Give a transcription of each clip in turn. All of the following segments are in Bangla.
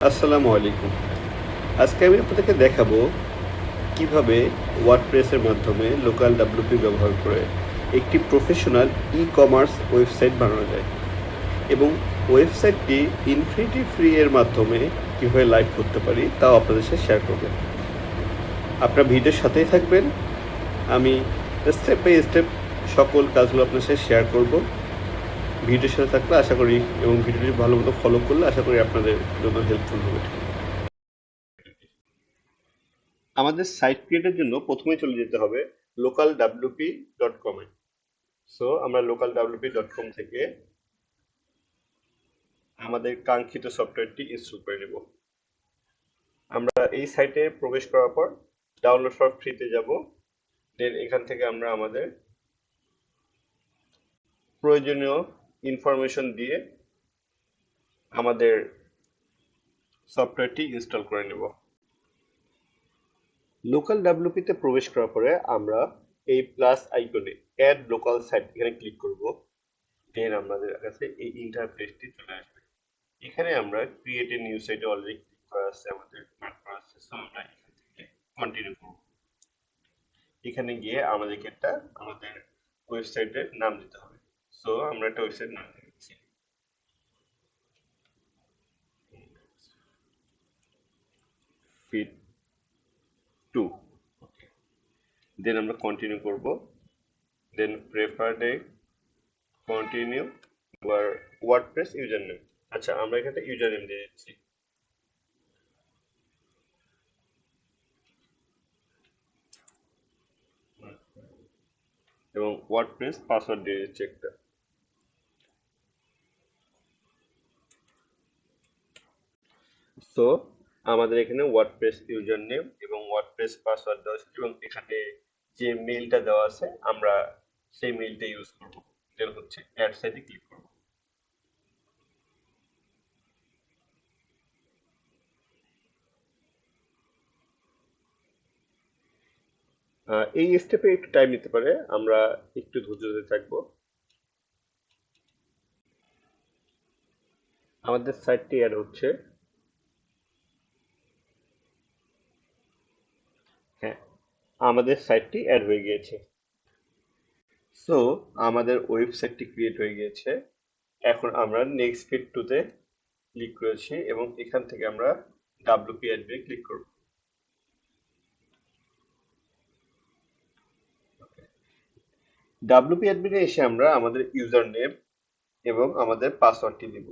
আসসালামু আলাইকুম। আজকে আমি আপনাদেরকে দেখাবো কিভাবে ওয়ার্ডপ্রেসের মাধ্যমে লোকাল ডাব্লিউপি ব্যবহার করে একটি প্রফেশনাল ই-কমার্স ওয়েবসাইট বানানো যায় এবং ওয়েবসাইটটি ইনফিনিটি ফ্রি এর মাধ্যমে কিভাবে লাইভ করতে পারি তাও আপনাদের সাথে শেয়ার করব। আপনারা ভিডিওর সাথেই থাকবেন। আমি স্টেপ বাই স্টেপ সকল কাজগুলো আপনার সাথে শেয়ার করব। ভিডিওর সাথে থাকলে আশা করি এবং ভিডিওটি ভালো মতো ফলো করলে আশা করি আপনাদের জন্য হেল্পফুল হবে। আমাদের সাইট ক্রিয়েটের জন্য প্রথমেই চলে যেতে হবে localwp.com এ। সো আমরা localwp.com থেকে আমাদের কাঙ্ক্ষিত সফটওয়্যারটি ইনস্টল করে নেব। আমরা এই সাইটে প্রবেশ করার পর ডাউনলোড ফর ফ্রিতে যাব। দেন এখান থেকে আমরা আমাদের প্রয়োজনীয় ইনফরমেশন দিয়ে আমাদের সফটওয়্যারটি ইনস্টল করে নেব। লোকাল ডাব্লিউপিতে প্রবেশ করার পরে আমরা এই প্লাস আইকনে অ্যাড লোকাল সাইট এখানে ক্লিক করব। দেন আমাদের কাছে এই ইন্টারফেসটি চলে আসবে। এখানে আমরা ক্রিয়েট এ নিউ সাইটে অলরেডি ক্লিক করা আছে, আমাদের মার্ক করা আছে, সো আমরা এখান থেকে কন্টিনিউ করব। এখানে গিয়ে আমাদেরকে একটা আমাদের ওয়েবসাইটের নাম দিতে হবে। সো আমরা একটা ওয়েবসাইট নাম দিচ্ছি ফিট 2। দেন আমরা কন্টিনিউ করব। দেন প্রেফারড এ কন্টিনিউ আবার ওয়ার্ডপ্রেস ইউজার নেম। আচ্ছা, আমরা এখানে ইউজার নেম দিয়ে দিচ্ছি। এবং ওয়ার্ডপ্রেস পাসওয়ার্ড দিয়ে দিচ্ছি একটা। সো আমাদের এখানে ওয়ার্ডপ্রেস ইউজার নেম এবং ওয়ার্ডপ্রেস পাসওয়ার্ড দেওয়া আছে এবং এখানে যে মেইলটা দেওয়া আছে আমরা সেই মেইলটা ইউজ করব। এটা হচ্ছে অ্যাড সাইটে ক্লিক করব। এই স্টেপে একটু টাইম নিতে পারে, আমরা একটু ধৈর্য ধরে থাকবো। আমাদের সাইটটি অ্যাড হচ্ছে। হ্যাঁ, আমাদের সাইটটি অ্যাড হয়ে গিয়েছে। সো আমাদের ওয়েবসাইটটি ক্রিয়েট হয়ে গিয়েছে। এখন আমরা নেক্সট ফিট টুতে ক্লিক করেছি এবং এখান থেকে আমরা ডাব্লিউপি অ্যাডমিনে ক্লিক করব। ডাব্লিউপি অ্যাডমিনে এসে আমরা আমাদের ইউজার নেম এবং আমাদের পাসওয়ার্ডটি দিব।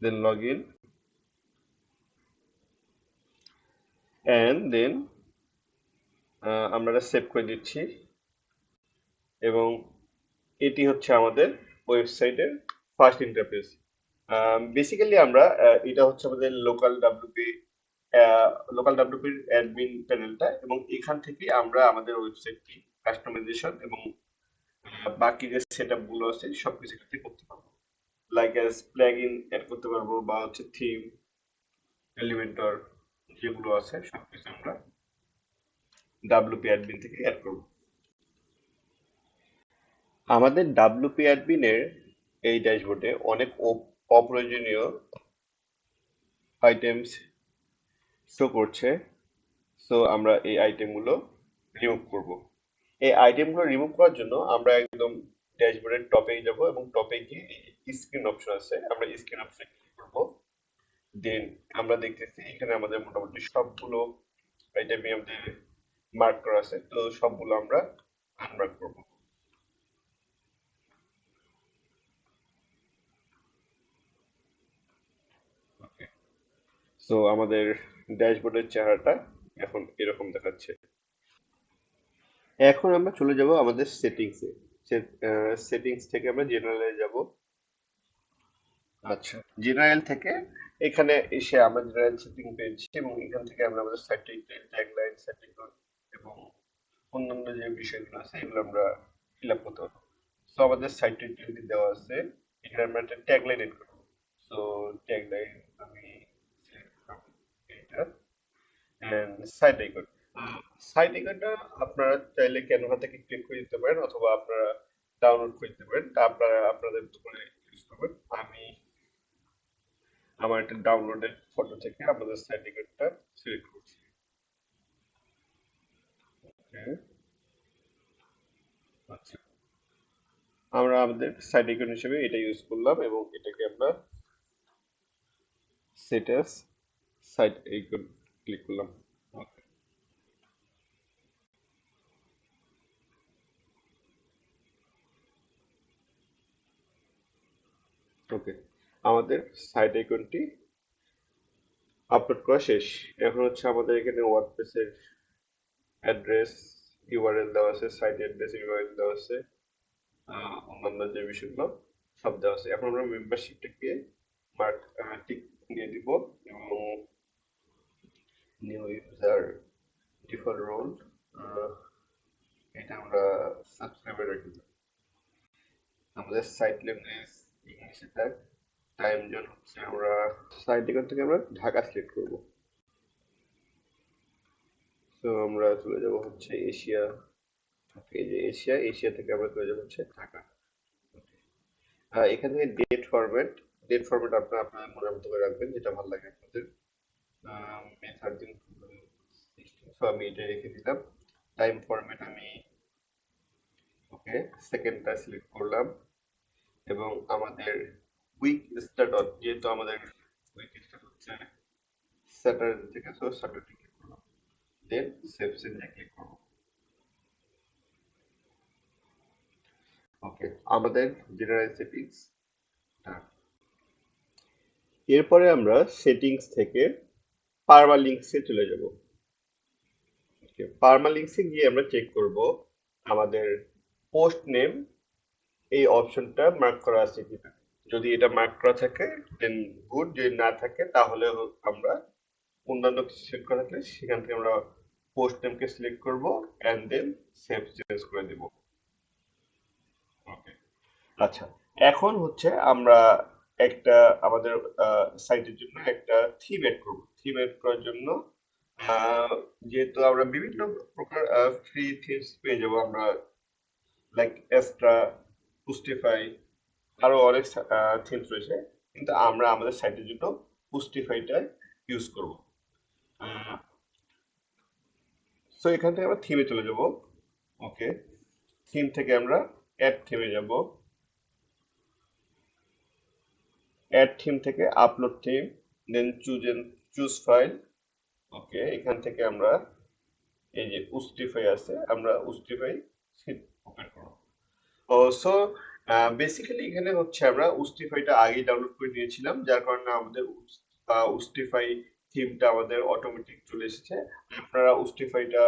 দেন লগ ইন অ্যান্ড দেন আমরা সেভ করে দিচ্ছি এবং এটি হচ্ছে আমাদের ওয়েবসাইটের ফার্স্ট ইন্টারফেস। বেসিক্যালি আমরা এটা হচ্ছে আমাদের লোকাল ডাব্লিউপির অ্যাডমিন প্যানেলটা এবং এখান থেকে আমরা আমাদের ওয়েবসাইটটি কাস্টমাইজেশন এবং বাকি যে সেটআপ গুলো আছে সবকিছু এখান থেকে করতে পারবো। লাইক অ্যাজ প্লাগইন অ্যাড করতে পারবো বা হচ্ছে থিম, এলিমেন্টর যেগুলো আছে সবকিছু আমরা ডাব্লিউপি অ্যাডমিন থেকে অ্যাড করবো। আমাদের ডাব্লিউপি অ্যাডমিনের এই ড্যাশবোর্ডে অনেক অপ্রয়োজনীয় আইটেমস শো করছে। সো আমরা এই আইটেমগুলো রিমুভ করব। এই আইটেমগুলো রিমুভ করার জন্য আমরা একদম ড্যাশবোর্ডের টপে যাব এবং টপে গিয়ে স্ক্রিন অপশন আছে, আমরা স্ক্রিন অপশনে ক্লিক করব। দেন আমরা দেখতেছি এখানে আমাদের মোটামুটি সবগুলো আইটেমই আমাদের মার্ক করা আছে, তো সবগুলো আমরা আনমার্ক করব। সো আমাদের ড্যাশবোর্ডের চেহারাটা এখন এরকম দেখাচ্ছে। এখন আমরা চলে যাব আমাদের সেটিংসে। সেটিংস থেকে আমরা জেনারেলে যাব। আচ্ছা, জেনারেল থেকে এখানে এসে আমরা জেনারেল সেটিং পেয়েছি এবং এখান থেকে আমরা আমাদের সাইটিং ট্যাগলাইন সেটিং এবং অন্যান্য যে বিষয়গুলো আছে এগুলো আমরা ফিল আপ করতে পারবো। সো আমাদের সাইট টিউটোরিয়াল দেওয়া আছে, এখানে আমরা একটা ট্যাগলাইন এড করব। সো ট্যাগলাইন আমি সিলেক্ট করব এটা এন্ড সাইট আইকন। সাইট আইকনটা আপনারা চাইলে ক্যানভা থেকে ক্লিক করে দিতে পারেন অথবা আপনারা ডাউনলোড করে দিতে পারেন, তা আপনারা আপনাদের উপরে করবেন। আমি আমার একটা ডাউনলোডেড ফটো থেকে আমাদের সাইড আইকনটা সিলেক্ট করছি। হ্যাঁ, আচ্ছা, আমরা আমাদের সাইড আইকন হিসেবে এটা ইউজ করলাম এবং এটাকে আমরা set as side icon click করলাম। ওকে, আমাদের সাইড আইকনটি আপলোড করা শেষ। এখন হচ্ছে আমাদের এখানে ওয়ার্ডপ্রেসের অ্যাড্রেস ইউআরএল দেওয়া আছে, সাইট অ্যাড্রেস ইউআরএল দেওয়া আছে, অন্যান্য যে বিষয়গুলো সব দেওয়া আছে। এখন আমরা মেম্বারশিপটাকে মার্ক টিক দিয়ে দিব এবং নিউ ইউজার ডিফল্ট রোল এটা আমরা সাবস্ক্রাইবার রেখে দেব। আমাদের সাইট ল্যাঙ্গুয়েজ ইংলিশে থাক, টাইম জোন হচ্ছে আমরা সাইট এখান থেকে আমরা ঢাকা সিলেক্ট করব। তো আমরা চলে যাব হচ্ছে এশিয়া, এই যে এশিয়া, এশিয়া থেকে আমরা চলে যাব হচ্ছে ঢাকা। এখানে ডেট ফরম্যাট আপনারা আপনার মনের মতো করে রাখবেন, যেটা ভালো লাগে আপনাদের। মে 13 সো আমি এটা রেখে দিলাম। টাইম ফরম্যাট আমি ওকে সেকেন্ডটা সিলেক্ট করলাম এবং আমাদের উইক স্টার্ট, যেহেতু আমাদের উইক স্টার্ট হচ্ছে স্যাটারডে থেকে, সো স্যাটারডে ক্লিক করলাম, দেন সেভ চেঞ্জে ক্লিক করব। ওকে, আমাদের জেনারেল সেটিংস। এরপরে আমরা সেটিংস থেকে পারমালিঙ্কসে চলে যাব। পারমালিঙ্কসে গিয়ে আমরা চেক করব আমাদের পোস্ট নেম এই অপশনটা মার্ক করা আছে কিনা। যদি এটা মার্ক করা থাকে দেন গুড, যদি না থাকে তাহলে আমরা অন্যান্য কিছু সিলেক্ট করা থাকলে সেখান থেকে আমরা পোস্ট নেমকে সিলেক্ট করব এন্ড দেন সেভ চেঞ্জ করে দেব। ওকে, আচ্ছা, এখন হচ্ছে আমরা একটা আমাদের সাইটের জন্য একটা থিম এড করব। থিম এড করার জন্য আহ, যেহেতু আমরা বিভিন্ন প্রকার ফ্রি থিমস পেয়ে যাবো আমরা, লাইক এক্সট্রা, পুস্টিফাই, আরো অনেক থিমস রয়েছে, কিন্তু আমরা আমাদের সাইটের জন্য পুস্টিফাইটা ইউজ করব। সো এখান থেকে আমরা থিমে চলে যাব। ওকে, থিম থেকে আমরা অ্যাড থিমে যাব। অ্যাড থিম থেকে upload theme, then choose file. Okay, এখান থেকে আমরা এই যে উস্টিফাই আছে, আমরা উস্টিফাই ওপেন করব। ও সো বেসিক্যালি এখানে হচ্ছে আমরা উস্টিফাইটা আগেই ডাউনলোড করে নিয়েছিলাম, যার কারণে আমাদের উস্টিফাই থিমটা আমাদের অটোমেটিক চলে এসেছে। আপনারা উস্টিফাইটা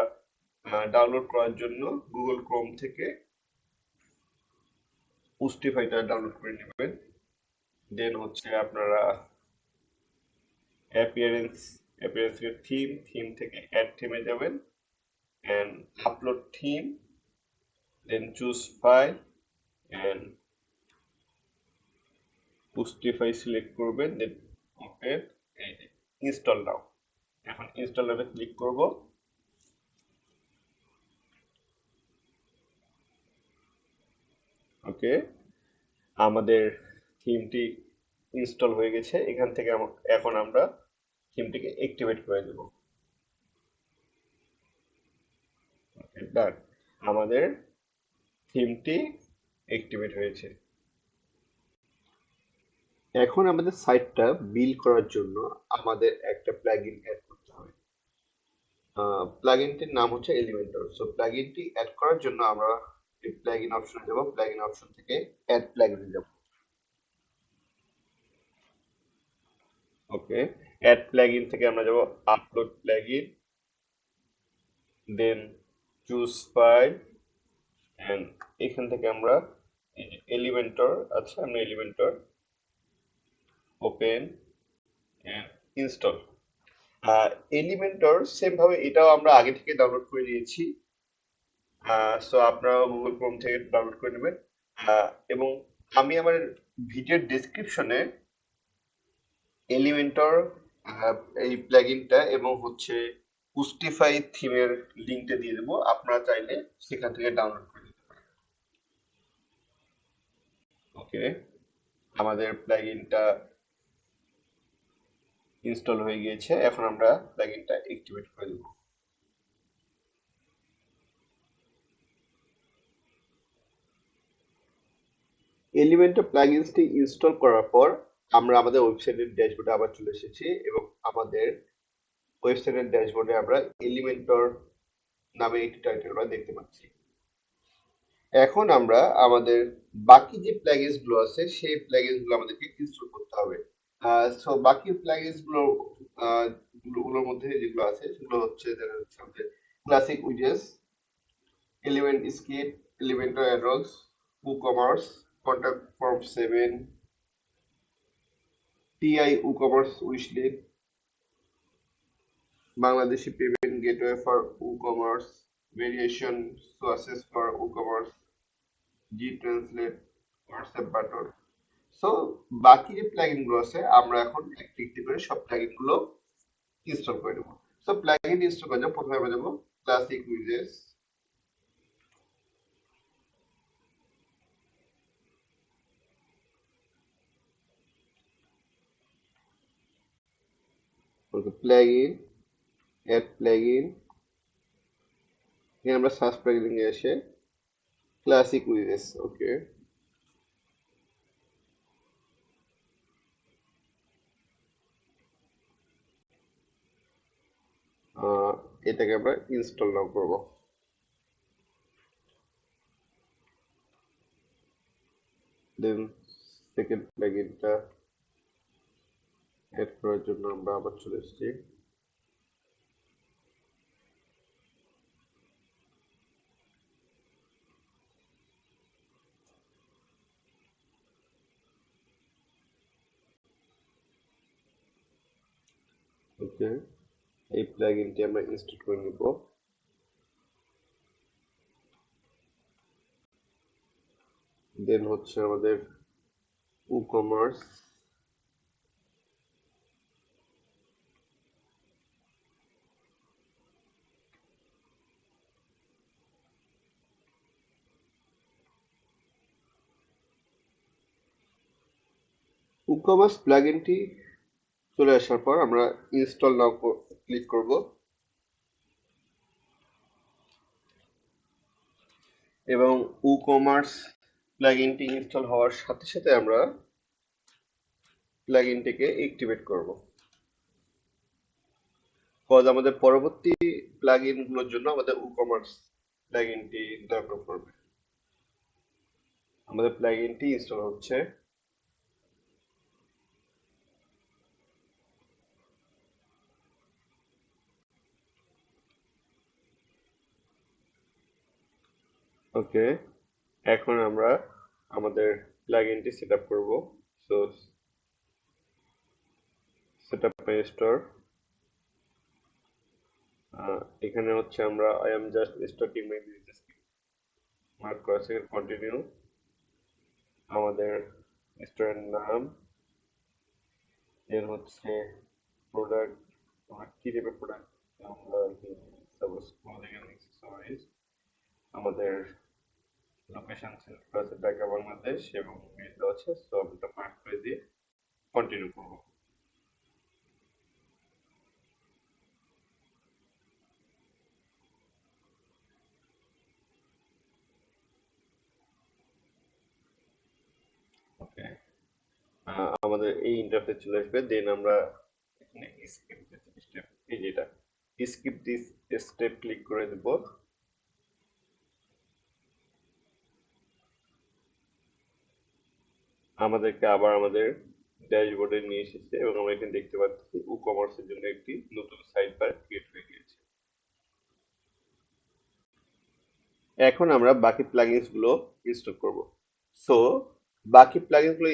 ডাউনলোড করার জন্য গুগল ক্রোম থেকে উস্টিফাইটা ডাউনলোড করে নেবেন। দেন হচ্ছে আপনারা অ্যাপিয়ারেন্স, অ্যাপিয়ারেন্স থিম থেকে অ্যাড থিমে যাবেন and upload theme, then choose file and পুস্টিফাই সিলেক্ট করবেন, দেন ওপেন, ইনস্টল নাও। এখন ইনস্টল নাও ক্লিক করব। ওকে, আমাদের থিমটি ইনস্টল হয়ে গেছে। এখান থেকে এখন আমরা থিমটিকে অ্যাক্টিভেট করে দেব। ডান, আমাদের থিমটি অ্যাক্টিভেট হয়েছে। এখন আমাদের সাইটটা বিল্ড করার জন্য আমাদের একটা প্লাগইন অ্যাড করতে হবে। প্লাগইনটির নাম হচ্ছে এলিমেন্টর। সো প্লাগইনটি অ্যাড করার জন্য আমরা এই প্লাগইন অপশনে যাব, প্লাগইন অপশন থেকে অ্যাড প্লাগইনে যাব। ওকে, অ্যাড প্লাগইন থেকে আমরা যাব upload plugin, then choose file and এখান থেকে আমরা এলিমেন্টর আছে, আমরা Elementor open and install. Elementor same ভাবে এটাও আমরা আগে থেকে ডাউনলোড করে নিয়েছি, সো আপনারা গুগল ক্রোম থেকে ডাউনলোড করে নেবেন। এবং আমি আমার ভিডিওর ডেসক্রিপশনে এলিমেন্টর এই প্লাগইনটা এবং হচ্ছে পুস্টিফাই থিমের লিঙ্কটা দিয়ে দেবো, আপনারা চাইলে সেখান থেকে ডাউনলোড করে নিতে পারেন। ওকে, আমাদের প্লাগইনটা ইনস্টল হয়ে গিয়েছে। এখন আমরা প্লাগইনটা অ্যাক্টিভেট করে দেব। এলিমেন্টর প্লাগইনসটি ইনস্টল করার পর আমরা আমাদের ওয়েবসাইটের ড্যাশবোর্ডে আবার চলে এসেছি এবং আমাদের ওয়েবসাইটের ড্যাশবোর্ডে আমরা এলিমেন্টর নামে একটি টাইটেল বার দেখতে পাচ্ছি। এখন আমরা আমাদের বাকি যে প্লাগইনস গুলো আছে সেই প্লাগইনস গুলো আমাদেরকে ইনস্টল করতে হবে। সো বাকি প্লাগইনস গুলোর মধ্যে যেগুলো আছে সেগুলো হচ্ছে আমাদের ক্লাসিক উইজেস, ElementsKit, Elementor addons, WooCommerce, contact form 7, TI WooCommerce wishlist, Bangladeshi payment gateway for WooCommerce, variation সোর্সেস for WooCommerce, GTranslate, WhatsApp button. So বাকি যে প্লাগইন গুলো আছে আমরা এখন একটি একটি করে সব প্লাগইন গুলো ইনস্টল করে নেব। সো প্লাগইন ইনস্টল করার জন্য প্রথমে আমরা যাব ক্লাসিক উইজেস, প্লাগইন, অ্যাড প্লাগইন, এখানে আমরা সার্চ প্লাগইন এ এসে ক্লাসিক উইজেস, ওকে, এটাকে আমরা ইনস্টল নাও করব। দেন সেকেন্ড প্লাগইনটা অ্যাড করার জন্য আমরা আবার চলে এসেছি। ওকে, এই প্লাগইনটি আমরা ইনস্টল করে নিব। দেন হচ্ছে আমাদের WooCommerce, WooCommerce প্লাগইনটি চলে আসার পর আমরা ইনস্টল নাও ক্লিক করব এবং WooCommerce প্লাগইনটি ইনস্টল হওয়ার সাথে সাথে আমরা প্লাগইনটিকে অ্যাক্টিভেট করব। কজ আমাদের পরবর্তী প্লাগইন গুলোর জন্য আমাদের WooCommerce প্লাগইনটি দরকার পড়বে। আমাদের প্লাগইনটি ইনস্টল হচ্ছে। ওকে, এখন আমরা আমাদের প্লাগইনটি সেটআপ করব। সো সেটআপ মাই স্টোর, এখানে হচ্ছে আমরা I am just starting my business mark করা আছে, কন্টিনিউ, আমাদের স্টোরের নাম, এর হচ্ছে প্রোডাক্ট, আমরা কি টাইপের প্রোডাক্ট আমরা সাপোজ ক্লোদিং এন্ড অ্যাক্সেসরিজ, আমাদের লোকেশন সিলেক্ট করা আছে ঢাকা বাংলাদেশ এবং মেল আছে। সো আমরা মার্ক করে দিয়ে কন্টিনিউ করব। ওকে, আমাদের এই ইন্টারফেস চলে আসবে। দেন আমরা এখানে স্কিপ স্টেপ, এই যেটা স্কিপ দিস স্টেপ ক্লিক করে দেব। আমাদেরকে আবার আমাদের ড্যাশবোর্ডে নিয়ে এসেছে এবং আমরা এখানে দেখতে পাচ্ছি WooCommerce এর জন্য একটি নতুন সাইড বার ক্রিয়েট হয়ে গিয়েছে। এখন আমরা বাকি প্লাগইনস গুলো ইনস্টল করব। সো বাকি প্লাগইনস গুলো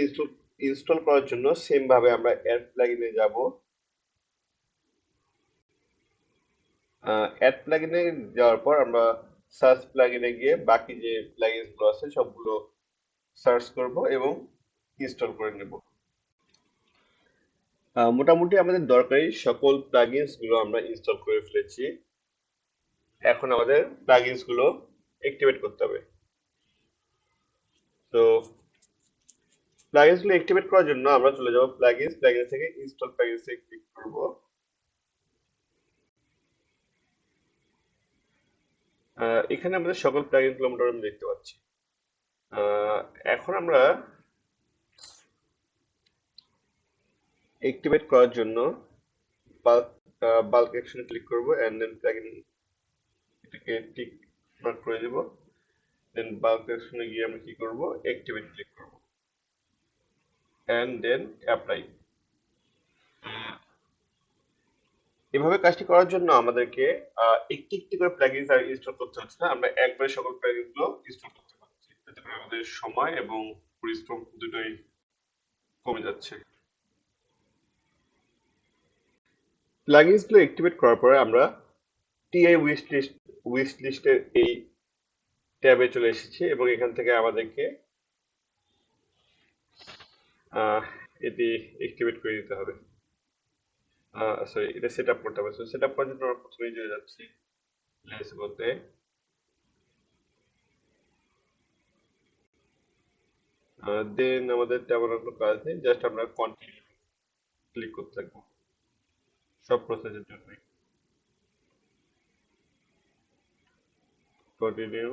ইনস্টল করার জন্য সেম ভাবে আমরা অ্যাড প্লাগইনে যাব। অ্যাড প্লাগইনে যাওয়ার পর আমরা সার্চ প্লাগইনে গিয়ে বাকি যে প্লাগইনস গুলো আছে সবগুলো সার্চ করব এবং ইনস্টল করে নেব। মোটামুটি আমাদের দরকারি সকল প্লাগইনস গুলো আমরা ইনস্টল করে ফেলেছি। এখন আমাদের প্লাগইনস গুলো অ্যাক্টিভেট করতে হবে। তো প্লাগইনস গুলো অ্যাক্টিভেট করার জন্য আমরা চলে যাব প্লাগইনস, প্লাগইনস থেকে ইনস্টল প্লাগইনস এ ক্লিক করব। এখানে আমাদের সকল প্লাগইন গুলো মোটামুটি দেখতে পাচ্ছি। আহ, এখন আমরা অ্যাক্টিভেট করার জন্য বাল্ক বাল্ক অ্যাকশনে ক্লিক করব এন্ড দেন প্লাগইন এটাকে টিক মার্ক করে দেব। দেন বাল্ক অ্যাকশনে গিয়ে আমরা কি করব, অ্যাক্টিভেট ক্লিক করব এন্ড দেন অ্যাপ্লাই। এভাবে কাজটি করার জন্য আমাদেরকে একটি একটি করে প্লাগইনস আর ইনস্টল করতে হচ্ছে না, আমরা একবারে সকল প্লাগইন গুলো ইনস্টল করতে পারছি। এতে করে আমাদের সময় এবং পরিশ্রম দুটোই কমে যাচ্ছে। প্লাগইনস গুলো অ্যাক্টিভেট করার পরে আমরা টিআই উইশ লিস্টের এই ট্যাবে চলে এসেছি এবং এখান থেকে আমাদেরকে আহ, এটি অ্যাক্টিভেট করে দিতে হবে। সরি, এটা সেট আপ করতে হবে। সেট আপ করার জন্য আমরা প্রথমেই চলে যাচ্ছি লেসগোতে। দেন আমাদের তেমন কোনো কাজ নেই, জাস্ট আমরা কন্টিনিউ ক্লিক করতে থাকবো সব প্রসেসের জন্যই। কন্টিনিউ,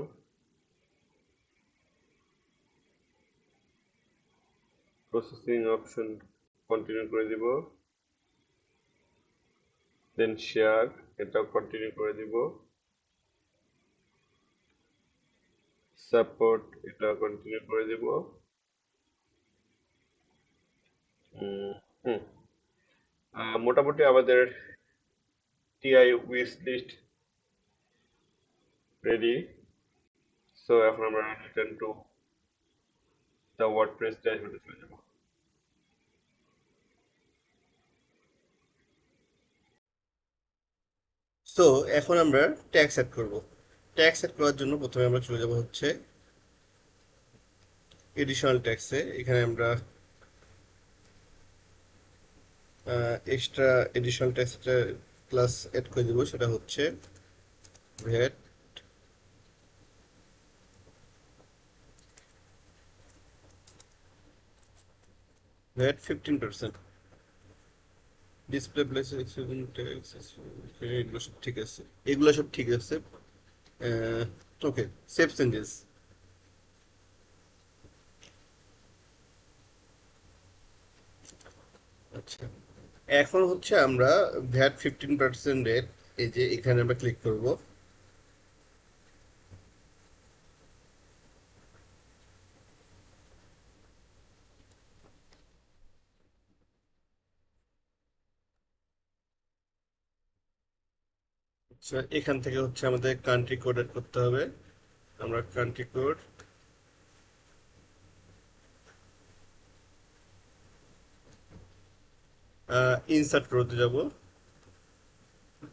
প্রসেসিং অপশন কন্টিনিউ করে দিব। দেন শেয়ার, এটাও কন্টিনিউ করে দিব। সাপোর্ট, এটা কন্টিনিউ করে দিব। হুম হুম। মোটামুটি আমাদের টিআই উইশ লিস্ট রেডি। সো এখন আমরা রিটার্ন টু দ্য ওয়ার্ডপ্রেস ড্যাশবোর্ডে চলে যাব। সো এখন আমরা ট্যাগ সেট করব। ট্যাগ সেট করার জন্য প্রথমে আমরা চলে যাব হচ্ছে এডিশনাল ট্যাক্সে। এখানে আমরা এক্সট্রা এডিশনাল ট্যাক্সটা ক্লাস এড করে দিব, সেটা হচ্ছে VAT VAT 15%। Display place tax, এগুলো সব ঠিক আছে, এগুলো সব ঠিক আছে। ওকে, সেভ চেঞ্জেস। আচ্ছা, এখন হচ্ছে আমরা ভ্যাট 15% রেট, এই যে এখানে আমরা ক্লিক করব। আচ্ছা, এখান থেকে হচ্ছে আমাদের কান্ট্রি কোড এড করতে হবে। আমরা কান্ট্রি কোড ইনসার্ট করতে যাব।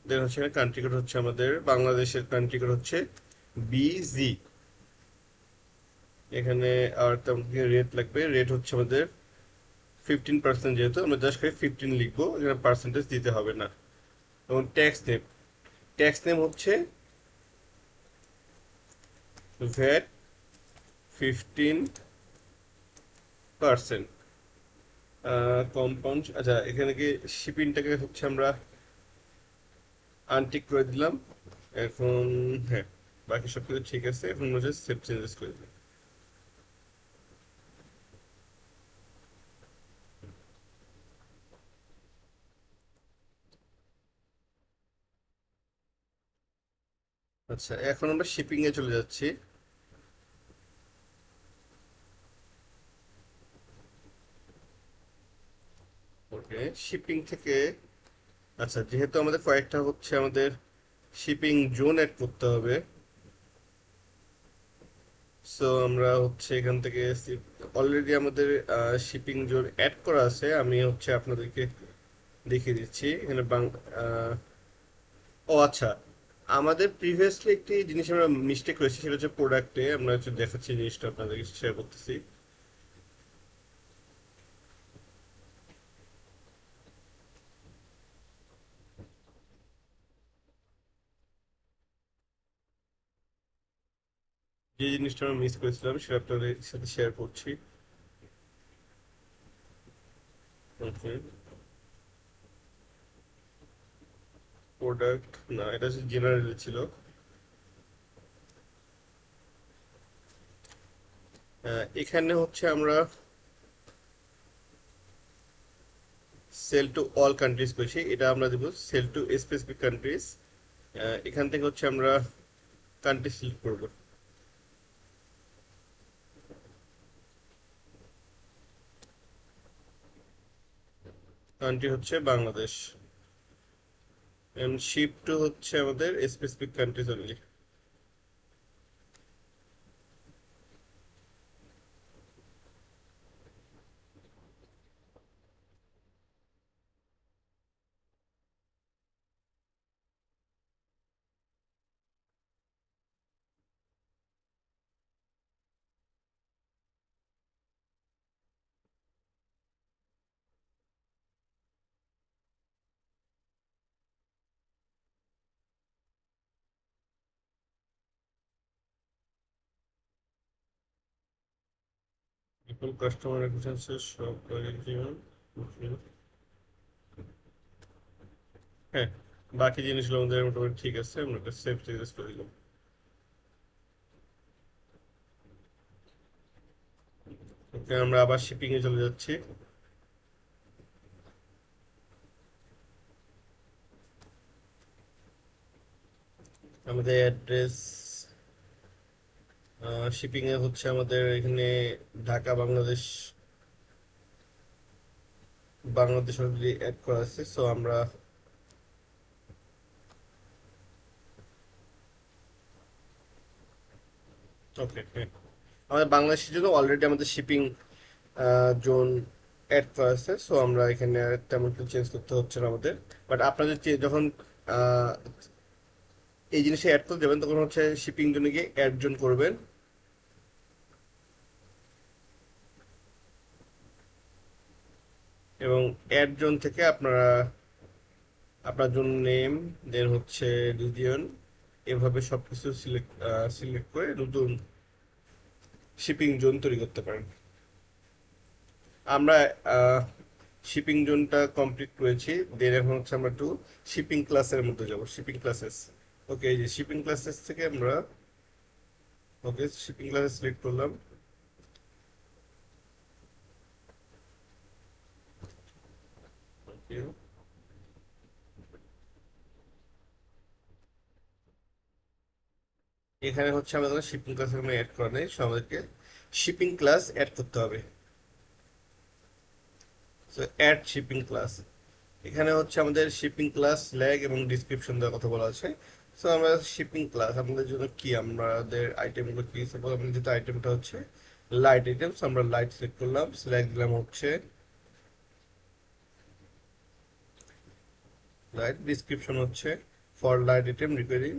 দেন হচ্ছে কান্ট্রি কোড হচ্ছে আমাদের বাংলাদেশের কান্ট্রি কোড হচ্ছে বিজি। এখানে আর তেমন রেট লাগবে, রেট হচ্ছে আমাদের 15%, যেহেতু আমরা জাস্ট খালি 15 লিখবো, এখানে পার্সেন্টেজ দিতে হবে না। এবং ট্যাক্স নেম হচ্ছে ভ্যাট 15%। কম্পাউন্ড, আচ্ছা এখানে কি শিপিংটাকে হচ্ছে আমরা আনটিক করে দিলাম। এখন হ্যাঁ, বাকি সব কিছু ঠিক আছে, এখন হচ্ছে সেভ চেঞ্জেস করে দিলাম। আচ্ছা, এখন আমরা শিপিং এ চলে যাচ্ছি। ওকে, শিপিং থেকে, আচ্ছা যেহেতু আমাদের কয়েকটা হচ্ছে আমাদের শিপিং জোন অ্যাড করতে হবে, সো আমরা হচ্ছে এখান থেকে অলরেডি আমাদের শিপিং জোন অ্যাড করা আছে, আমি হচ্ছে আপনাদেরকে দেখিয়ে দিচ্ছি এখানে আহ, ও আচ্ছা, আমাদের প্রিভিয়াসলি একটি জিনিস আমরা মিস্টেক করেছি, সেটা হচ্ছে প্রোডাক্টে। আমরা হচ্ছে দেখাচ্ছি জিনিসটা আপনাদেরকে শেয়ার করতেছি। যে জিনিসটা আমরা মিস করেছিলাম সেটা আপনাদের সাথে শেয়ার করছি। ওকে, প্রোডাক্ট না, এটা জেনারেল ছিল। এখানে হচ্ছে আমরা সেল টু অল কান্ট্রিজ পেয়েছি, এটা আমরা দেবো সেল টু স্পেসিফিক কান্ট্রিজ। এখান থেকে হচ্ছে আমরা কান্ট্রি সিলেক্ট করবো। কান্ট্রি হচ্ছে বাংলাদেশ, এন্ড শিপ টু হচ্ছে আমাদের স্পেসিফিক কান্ট্রিজ অনলি। এখন কাস্টমার অ্যাকুইজিশন সহকারী জীবন। হ্যাঁ, বাকি জিনিসগুলো আমাদের মোটামুটি ঠিক আছে, আমরা একটা সেভ চেঞ্জেস করে দিলাম। ওকে, আমরা আবার শিপিং এ চলে যাচ্ছি। আমাদের অ্যাড্রেস, শিপিং এ হচ্ছে আমাদের এখানে ঢাকা বাংলাদেশ, বাংলাদেশ অলরেডি অ্যাড করা আছে, সো আমরা ওকে, হ্যাঁ, আমাদের বাংলাদেশের জন্য অলরেডি আমাদের শিপিং জোন অ্যাড করা আছে, সো আমরা এখানে আর তেমন কিছু চেঞ্জ করতে হচ্ছে না আমাদের। বাট আপনাদের যখন আহ, এই জিনিসটা অ্যাড করতে যাবেন তখন হচ্ছে শিপিং জোনে গিয়ে অ্যাড জোন করবেন, এবং অ্যাড জোন থেকে আপনারা আপনার জন্য নেম, দেন হচ্ছে রিজিয়ন, এভাবে সবকিছু সিলেক্ট সিলেক্ট করে নতুন শিপিং জোন তৈরি করতে পারেন। আমরা শিপিং জোনটা কমপ্লিট করেছি, দেন এখন হচ্ছে আমরা একটু শিপিং ক্লাসের মধ্যে যাব, শিপিং ক্লাসেস। ওকে, এই যে শিপিং ক্লাসেস থেকে আমরা, ওকে, শিপিং ক্লাসে সিলেক্ট করলাম। Okay, এখানে হচ্ছে আমাদের শিপিং ক্লাস অ্যাড করা নেই, সো আমাদেরকে শিপিং ক্লাস অ্যাড করতে হবে। সো অ্যাড শিপিং ক্লাস, এখানে হচ্ছে আমাদের শিপিং ক্লাস ল্যাগ এবং ডিসক্রিপশন দেওয়ার কথা বলা আছে। সো আমরা শিপিং ক্লাস আমাদের জন্য কি, আমাদের আইটেমগুলো কি, সাপোজ আমাদের যেহেতু আইটেমটা হচ্ছে লাইট আইটেমস, আমরা লাইট সিলেক্ট করলাম, সিলেক্ট দিলাম হচ্ছে লাইট, ডিসক্রিপশন হচ্ছে for light item repairing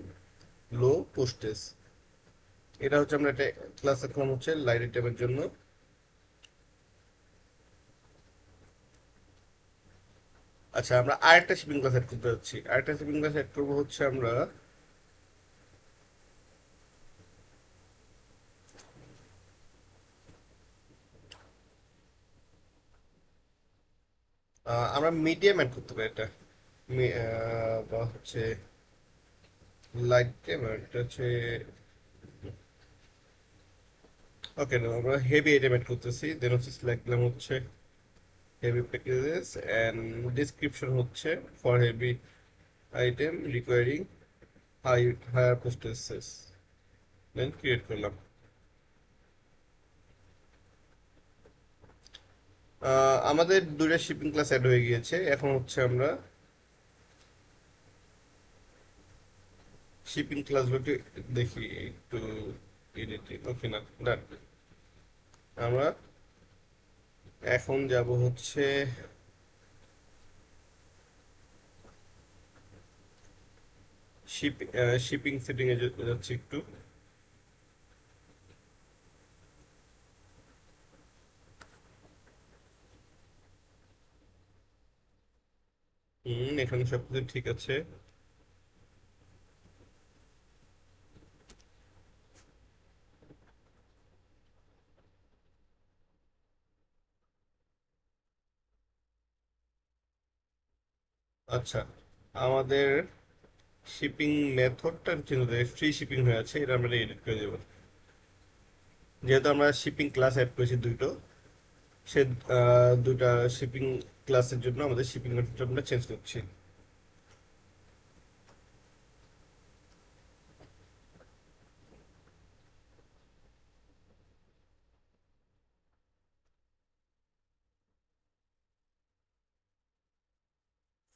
low postage. এটা হচ্ছে আমরা একটা ক্লাস রাখলাম হচ্ছে লাইট আইটেমের জন্য। আচ্ছা, আমরা আরেকটা শিপিং ক্লাস অ্যাড করতে যাচ্ছি, আরেকটা শিপিং ক্লাস অ্যাড করবো হচ্ছে আমরা আমরা মিডিয়াম অ্যাড করতে পারি এটা, বা হচ্ছে লাইট টেম, এটা হচ্ছে ওকে না, আমরা হেভি আইটেম অ্যাড করতেছি, দেন হচ্ছে সিলেক্ট দিলাম হচ্ছে হেভি প্যাকেজেস, এন্ড ডিসক্রিপশন হচ্ছে for heavy item requiring high higher postages, then create করলাম। আমাদের দুইটা শিপিং ক্লাস অ্যাড হয়ে গিয়েছে, এখন হচ্ছে আমরা শিপিং ক্লাসগুলোকে দেখি একটু, এডিটিং, ওকে না, ডান। আমরা এখন যাব হচ্ছে শিপিং সেটিং এ যাচ্ছি একটু। এখানে সবকিছু ঠিক আছে। আচ্ছা, আমাদের শিপিং মেথডটা কিন্তু ফ্রি শিপিং হয়ে আছে, এটা আমরা এডিট করে দেবো। যেহেতু আমরা শিপিং ক্লাস অ্যাড করেছি দুটো, সে দুটা শিপিং ক্লাসের জন্য আমাদের শিপিং মেথডটা আমরা চেঞ্জ করছি।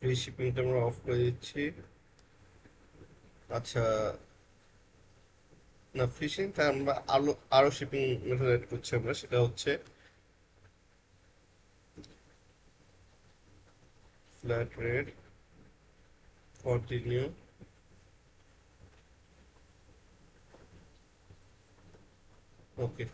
ফ্রি শিপিংটা আমরা অফ করে দিচ্ছি। আচ্ছা, না ফ্রি শিপিং আমরা আরো শিপিং মেথড অ্যাড করছি আমরা, সেটা হচ্ছে ফ্ল্যাট রেট, কন্টিনিউ। ওকে।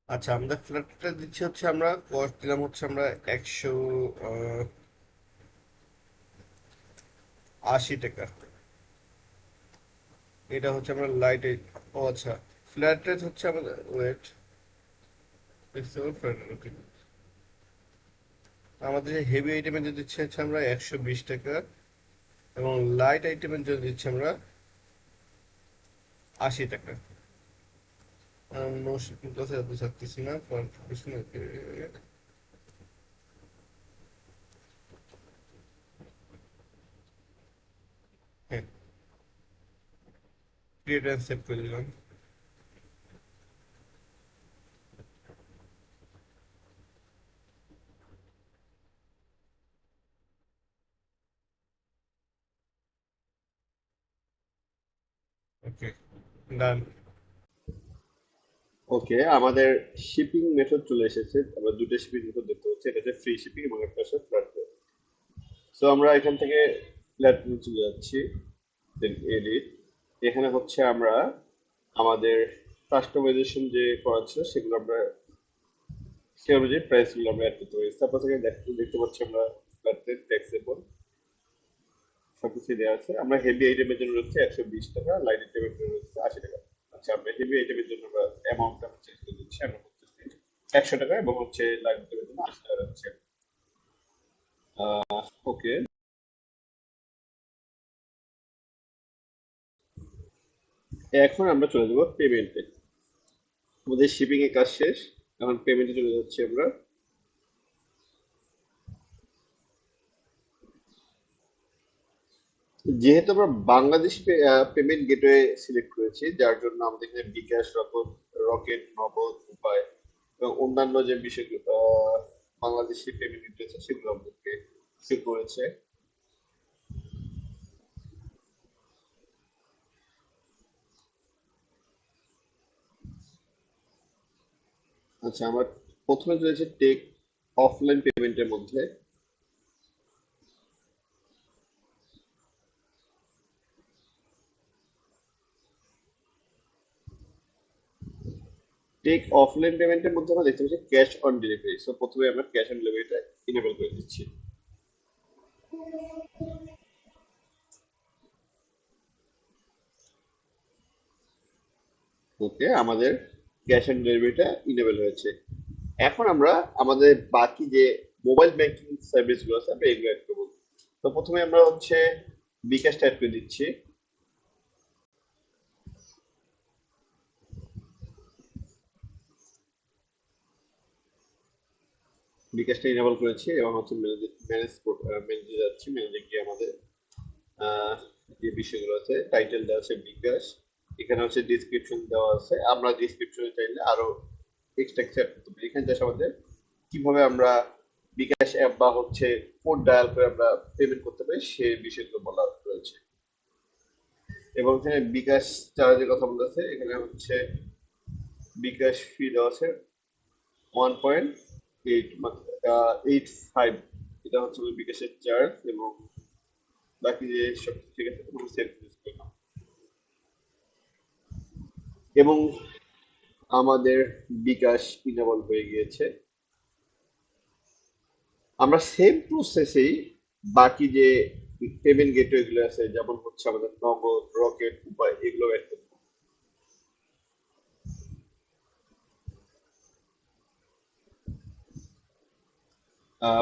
আচ্ছা, আমাদের ফ্ল্যাটটা দিচ্ছি হচ্ছে, আমরা কস্ট দিলাম হচ্ছে আমরা 180 টাকা। এটা হচ্ছে আমরা লাইট। ও আচ্ছা, ফ্ল্যাট রেট হচ্ছে আমাদের, ওয়েট, ফ্ল্যাট ওকে। আমাদের যে হেভি আইটেমের জন্য দিচ্ছি হচ্ছে আমরা 120 টাকা, এবং লাইট আইটেমের জন্য দিচ্ছি আমরা 80 টাকা। নো শিপিং ক্লাসে এত থাকতেছি না, কনফিউশন। হ্যাঁ, ক্রিয়েট অ্যান্ড সেভ করে দিলাম। ওকে, ডান। ওকে, আমাদের শিপিং মেথড চলে এসেছে। আমরা দুটো শিপিং মেথড দেখতে পাচ্ছি, এটা হচ্ছে ফ্রি শিপিং এবং একটা হচ্ছে ফ্ল্যাট রেট। সো আমরা এখান থেকে ফ্ল্যাট রেট চলে যাচ্ছি, দেন এডিট। এখানে হচ্ছে আমরা আমাদের কাস্টমাইজেশন যে করা ছিল সেগুলো আমরা সে অনুযায়ী প্রাইসগুলো আমরা অ্যাড করতে পারি। সাপোজ এখানে দেখতে পাচ্ছি আমরা ফ্ল্যাট রেট, ট্যাক্সেবল সবকিছু দেওয়া আছে। আমরা হেভি আইটেমের জন্য রয়েছে 120 টাকা, লাইট আইটেমের জন্য রয়েছে 80 টাকা। আচ্ছা, আমরা হেভি আইটেমের জন্য আমরা অ্যামাউন্টটা আমরা চেঞ্জ করে দিচ্ছি, আমরা করতেছি 100 টাকা, এবং হচ্ছে লাইট আইটেমের জন্য 80 টাকা রাখছি। ওকে, এখন আমরা চলে যাবো পেমেন্টে। আমাদের শিপিং এর কাজ শেষ, এখন পেমেন্টে চলে যাচ্ছি আমরা। যেহেতু আমরা বাংলাদেশ পেমেন্ট গেটওয়ে সিলেক্ট করেছি, যার জন্য আমাদের এখানে বিকাশ, রকেট, নগদ, উপায় এবং অন্যান্য যে বিষয়গুলো বাংলাদেশি পেমেন্ট গেটওয়ে আছে সেগুলো আমাদেরকে সিলেক্ট করেছে। আচ্ছা, আমার প্রথমে রয়েছে টেক অফলাইন পেমেন্টের মধ্যে। টেক অফলাইন পেমেন্টের মধ্যে আমরা দেখতে পাচ্ছি ক্যাশ অন ডেলিভারি। সো প্রথমে আমরা ক্যাশ অন ডেলিভারিটা ইনেবল করে দিচ্ছি। ওকে, আমাদের ক্যাশ অন ডেলিভারিটা ইনেবল হয়েছে। এখন আমরা আমাদের বাকি যে মোবাইল ব্যাংকিং সার্ভিসগুলো আছে আমরা এগুলো অ্যাড করবো। তো প্রথমে আমরা হচ্ছে বিকাশটা অ্যাড করে দিচ্ছি। বিকাশটা ইনেবল করেছি এবং হচ্ছে ম্যানেজে যাচ্ছি। ম্যানেজে গিয়ে আমাদের আহ, যে বিষয়গুলো আছে, টাইটেল দেওয়া আছে বিকাশ, এখানে হচ্ছে ডিসক্রিপশন দেওয়া আছে। আমরা ডিসক্রিপশনে চাইলে আরো এক্সট্রা অ্যাড করতে পারি। এখানে জাস্ট আমাদের কিভাবে আমরা বিকাশ অ্যাপ বা হচ্ছে কোড ডায়াল করে আমরা পেমেন্ট করতে পারি সেই বিষয়গুলো বলা রয়েছে। এবং এখানে বিকাশ চার্জের কথা বলেছে, এখানে হচ্ছে বিকাশ ফি দেওয়া আছে 1.85, এটা হচ্ছে আমাদের বিকাশের চার্জ। এবং বাকি যে সব ঠিক আছে তোমরা সেভ ইউজ করলাম। এবং আমাদের বিকাশ ইনেবল হয়ে গিয়েছে। আমরা সেম প্রসেসেই বাকি যে পেমেন্ট গেটওয়ে গুলো আছে, যেমন হচ্ছে আমাদের নগদ, রকেট, উপায়, এগুলো অ্যাড করবো।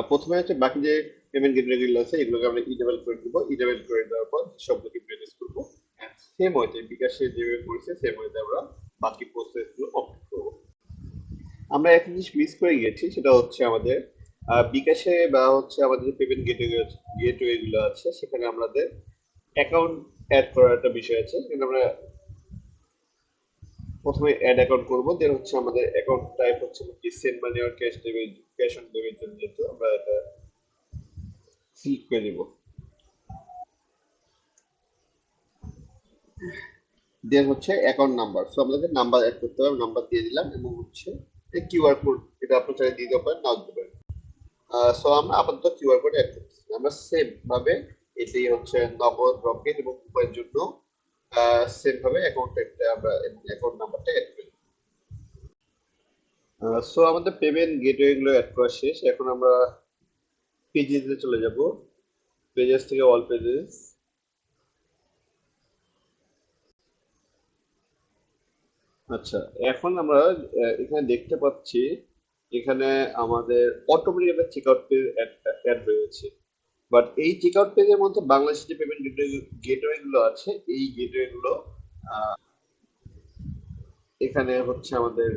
প্রথমে হচ্ছে বাকি যে পেমেন্ট গেটওয়ে গুলো আছে এগুলোকে আমরা ইনেবল করে দিব। ইনেবল করে দেওয়ার পর সবগুলোকে ম্যানেজ করবো। সেম ওয়েতে বিকাশে যেভাবে করেছে সেম ওয়েতে আমরা বাকি প্রসেস গুলো কমপ্লিট করবো। আমরা একটা জিনিস মিস করে গিয়েছি, সেটা হচ্ছে আমাদের বিকাশে বা হচ্ছে আমাদের পেমেন্ট গেটওয়ে গুলো আছে সেখানে আমাদের অ্যাকাউন্ট অ্যাড করার একটা বিষয় আছে। এখানে আমরা প্রথমে অ্যাড অ্যাকাউন্ট করবো, দেন হচ্ছে আমাদের অ্যাকাউন্ট টাইপ হচ্ছে কি সেন্ড মানি আর cash debit, cash on debit যেহেতু আমরা এটা সিলেক্ট করে দিব। দেন হচ্ছে অ্যাকাউন্ট নাম্বার, সো আমাদের নাম্বার অ্যাড করতে হবে, নাম্বার দিয়ে দিলাম এবং হচ্ছে কিউআর কোড, এটা আপনার চাইলে দিয়ে দিতে পারেন, নাও দিতে পারেন। সো আমরা আপাতত কিউআর কোড অ্যাড করতেছি। আমরা সেম ভাবে এটি হচ্ছে নগদ, রকেট এবং উপায়ের জন্য সেম ভাবে অ্যাকাউন্ট আমরা অ্যাকাউন্ট নাম্বারটা অ্যাড করি। সো আমাদের পেমেন্ট গেটওয়ে গুলো অ্যাড করা শেষ। এখন আমরা পেজেসে চলে যাব। পেজেস থেকে অল পেজেস। আচ্ছা, এখন আমরা এখানে দেখতে পাচ্ছি এখানে আমাদের অটোমেটিক একটা চেক আউট পেজ অ্যাড হয়েছে। বাট এই চেক আউট পেজের মধ্যে বাংলাদেশের যে পেমেন্ট গেটওয়ে গুলো আছে এই গেটওয়ে গুলো এখানে হচ্ছে আমাদের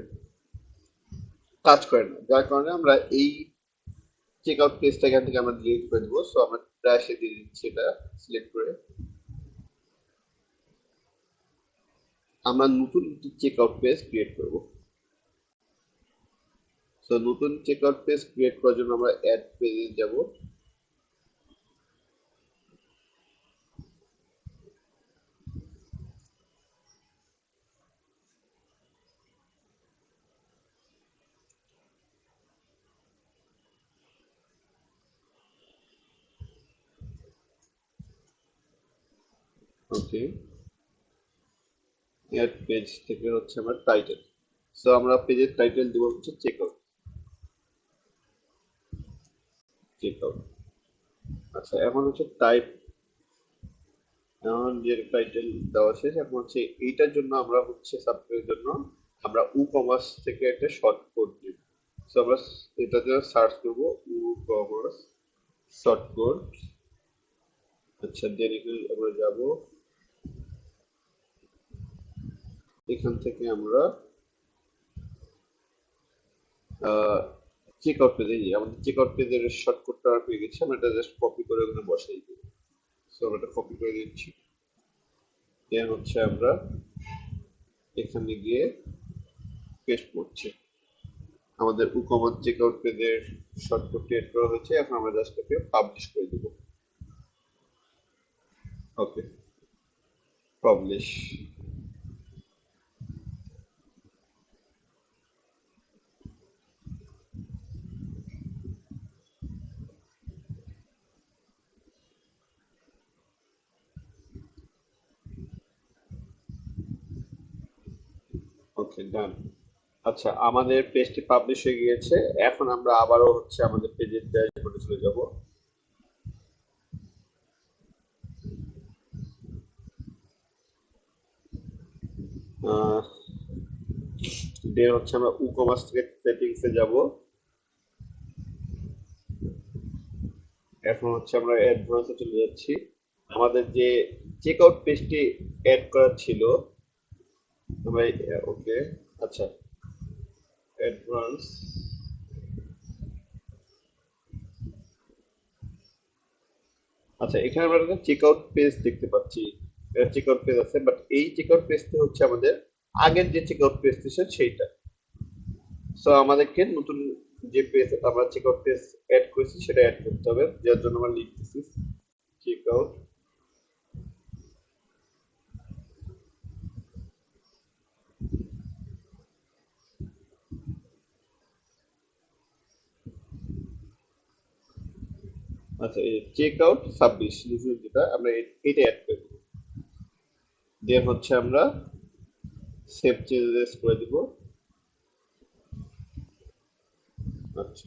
কাজ করে না, যার কারণে আমরা এই চেক আউট পেজটা এখান থেকে আমরা ডিলিট করে দেবো। সো আমরা ট্র্যাশে দিয়ে দিচ্ছি, এটা সিলেক্ট করে আমরা নতুন একটি চেক আউট পেজ ক্রিয়েট করব। সো নতুন চেক আউট পেজ ক্রিয়েট করার জন্য আমরা অ্যাড পেজে যাব। ওকে, অ্যাড পেজ থেকে হচ্ছে আমরা টাইটেল, সো আমরা পেজের টাইটেল দেবো হচ্ছে চেক আউট। Check out. আচ্ছা, এখন হচ্ছে টাইপ, এখন যে টাইটেল দেওয়া শেষ, এখন হচ্ছে এইটার জন্য আমরা হচ্ছে সাবস্ক্রাইবের জন্য আমরা ই কমার্স থেকে একটা শর্ট কোড দিব। সো আমরা এটার জন্য সার্চ করবো ই কমার্স শর্ট কোড। আচ্ছা, দেন এখানে আমরা যাব, এখান থেকে আমরা চেক আউট পেজে, আমাদের চেক আউট পেজের শর্টকাটটা পেয়ে গেছি, আমরা এটা জাস্ট কপি করে ওখানে বসাই দিব। সো আমরা এটা কপি করে দিচ্ছি। দেন হচ্ছে আমরা এখানে গিয়ে পেস্ট করছি। আমাদের উকমার চেক আউট পেজের শর্টকাট ক্রিয়েট করা হয়েছে, এখন আমরা জাস্ট এটাকে পাবলিশ করে দিব। ওকে, পাবলিশ। ওকে, ডান। আচ্ছা, আমাদের পেজটি পাবলিশ হয়ে গিয়েছে। এখন আমরা আবারও হচ্ছে আমাদের পেজের ড্যাশবোর্ডে চলে যাব। দেন হচ্ছে আমরা উকমার্স থেকে সেটিংসে যাব। এখন হচ্ছে আমরা অ্যাডভান্সে চলে যাচ্ছি। আমাদের যে চেক আউট পেজটি অ্যাড করা ছিল আমরা, ওকে, আচ্ছা, অ্যাডভান্স। আচ্ছা, এখানে আমরা একটা চেক আউট পেজ দেখতে পাচ্ছি, চেক আউট পেজ আছে, বাট এই চেক আউট পেজটা হচ্ছে আমাদের আগের যে চেক আউট পেজ ছিল সেইটা। সো আমাদেরকে নতুন যে পেজ আমরা চেক আউট পেজ অ্যাড করেছি সেটা অ্যাড করতে হবে, যার জন্য আমরা লিখতেছি চেক আউট। আচ্ছা, এই চেক আউট 26 যেটা আমরা এটা অ্যাড করে দিব। দেন হচ্ছে আমরা সেভ চেঞ্জেস করে দিব। আচ্ছা,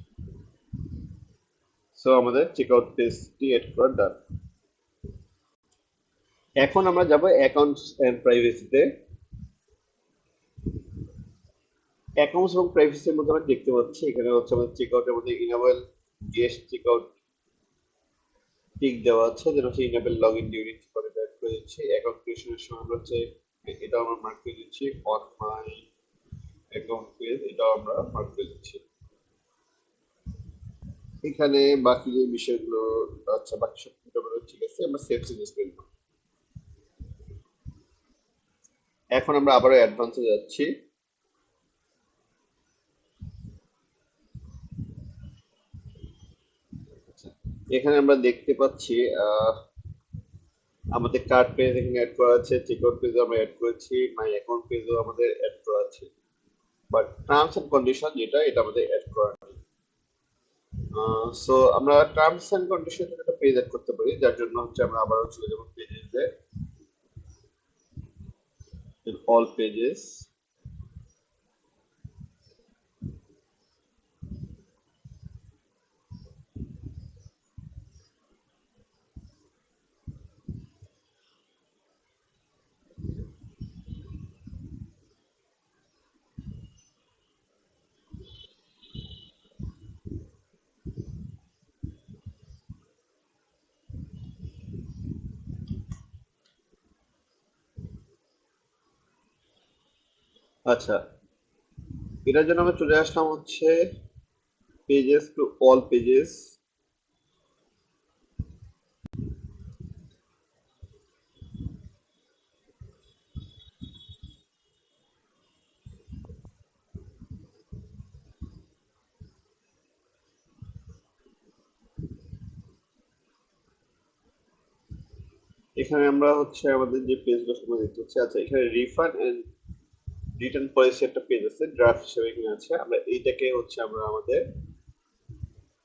সো আমাদের চেক আউট পেজটি এড করা ডান। এখন আমরা যাব অ্যাকাউন্টস এন্ড প্রাইভেসিতে। অ্যাকাউন্টস এবং প্রাইভেসির মধ্যে আমরা দেখতে পাচ্ছি এখানে হচ্ছে আমাদের চেক আউটের মধ্যে ইনেবল গেস্ট চেকআউট টিক দেওয়া আছে, যেটা হচ্ছে ইনেবল লগ ইন ডিউরিং করে অ্যাড করে দিচ্ছি। অ্যাকাউন্ট ক্রিয়েশনের সময় আমরা হচ্ছে এটা আমরা মার্ক করে দিচ্ছি অন মাই অ্যাকাউন্ট পেজ, এটাও আমরা মার্ক করে দিচ্ছি। এখানে বাকি যে বিষয়গুলো, আচ্ছা বাকি সব ঠিক আছে, আমরা সেভ চেঞ্জেস করে দিলাম। এখন আমরা আবারও অ্যাডভান্সে যাচ্ছি। আচ্ছা, এখানে আমরা দেখতে পাচ্ছি আমাদের কার্ড পেজ এখানে অ্যাড করা আছে, চেকআউট পেজ আমরা অ্যাড করেছি, মাই অ্যাকাউন্ট পেজও আমাদের অ্যাড করা আছে, বাট টার্মস এন্ড কন্ডিশন যেটা এটা আমাদের অ্যাড করা নেই। সো আমরা টার্মস এন্ড কন্ডিশন একটা পেজ অ্যাড করতে পারি, যার জন্য হচ্ছে আমরা আবারও চলে যাবো পেজেসে, অল পেজেস। আচ্ছা, এটার জন্য আমরা চলে আসলাম হচ্ছে পেজেস টু অল পেজেস। এখানে আমরা হচ্ছে আমাদের যে পেজগুলো সময় দেখতে হচ্ছে, আচ্ছা এখানে রিফান্ড এন্ড রিটার্ন পলিসি একটা পেজ আছে, ড্রাফট হিসেবে এখানে আছে, আমরা এইটাকে হচ্ছে আমরা আমাদের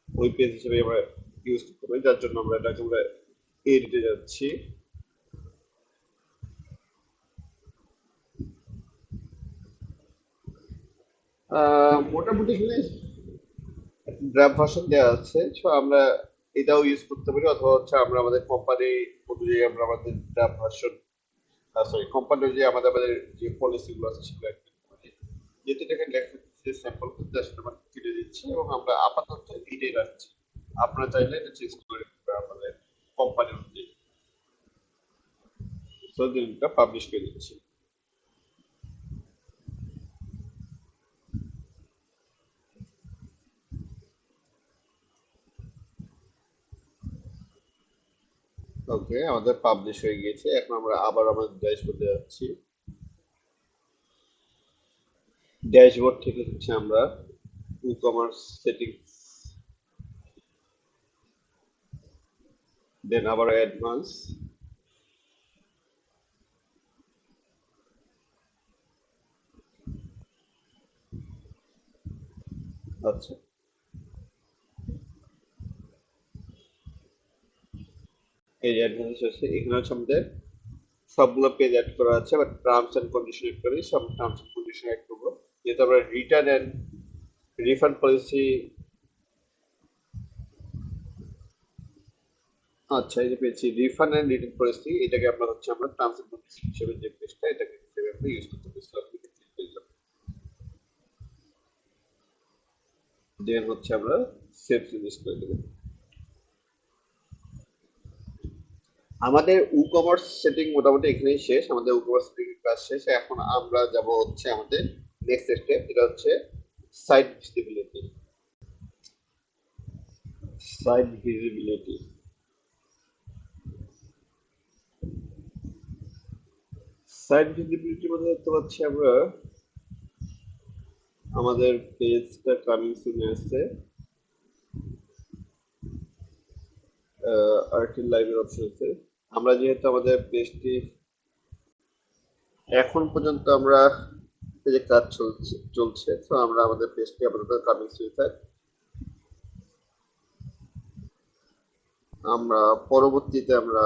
ওই পেজ হিসেবে আমরা ইউজ করতে পারি, যার জন্য আমরা এটাকে আমরা এডিটে যাচ্ছি। মোটামুটি এখানে ড্রাফট ভার্সন দেওয়া আছে, সো আমরা এটাও ইউজ করতে পারি, অথবা হচ্ছে আমরা আমাদের কোম্পানি অনুযায়ী আমরা আমাদের ড্রাফট ভার্সন, সরি কোম্পানি অনুযায়ী আমাদের আমাদের যে পলিসিগুলো আছে সেগুলো অ্যাড করতে পারি। যেহেতু এটাকে লেখা স্যাম্পল করতে আসলে আমরা কেটে দিচ্ছি এবং আমরা আপাতত এটাই রাখছি। আপনারা চাইলে এটা চেঞ্জ করে দিতে পারেন আমাদের কোম্পানি অনুযায়ী। সো দিনটা পাবলিশ করে দিচ্ছি। ওকে, আমাদের পাবলিশ হয়ে গিয়েছে। এখন আমরা আবার আমাদের ড্যাশবোর্ডে যাচ্ছি। ড্যাশবোর্ড থেকে হচ্ছে আমরা ই কমার্স সেটিংস, দেন আবার অ্যাডভান্স। আচ্ছা, এই যে অ্যাডভান্স আছে, এখানে হচ্ছে আমাদের সবগুলো পেজ অ্যাড করা আছে, but terms and condition add করি, সব টার্মস এন্ড কন্ডিশন অ্যাড করবো। যেহেতু আমরা রিটার্ন এন্ড রিফান্ড পলিসি, আচ্ছা এই যে পেয়েছি রিফান্ড এন্ড রিটার্ন পলিসি, এটাকে আমরা হচ্ছে আমরা টার্মস এন্ড কন্ডিশন হিসেবে যে পেজটা এটাকে হিসেবে আমরা ইউজ করতে পারি। দেন হচ্ছে আমরা সেভ চেঞ্জেস করে দেবো। আমাদের ই কমার্স সেটিং মোটামুটি এখানেই শেষ, আমাদের ই কমার্স সেটিং কাজ শেষ। এখন আমরা যাব হচ্ছে আমাদের নেক্সট স্টেপ, এটা হচ্ছে site visibility. Site visibility, site ভিজিবিলিটির মধ্যে দেখতে পাচ্ছি আমরা আমাদের পেজটা কামিং সুন আসছে, আর্টিকেল লাইভের অপশন আছে। আমরা যেহেতু আমাদের পেজটি এখন পর্যন্ত আমরা পেজে কাজ চলছে, তো আমরা আমাদের পেজটি আপাতত কামিং সুন, আমরা পরবর্তীতে আমরা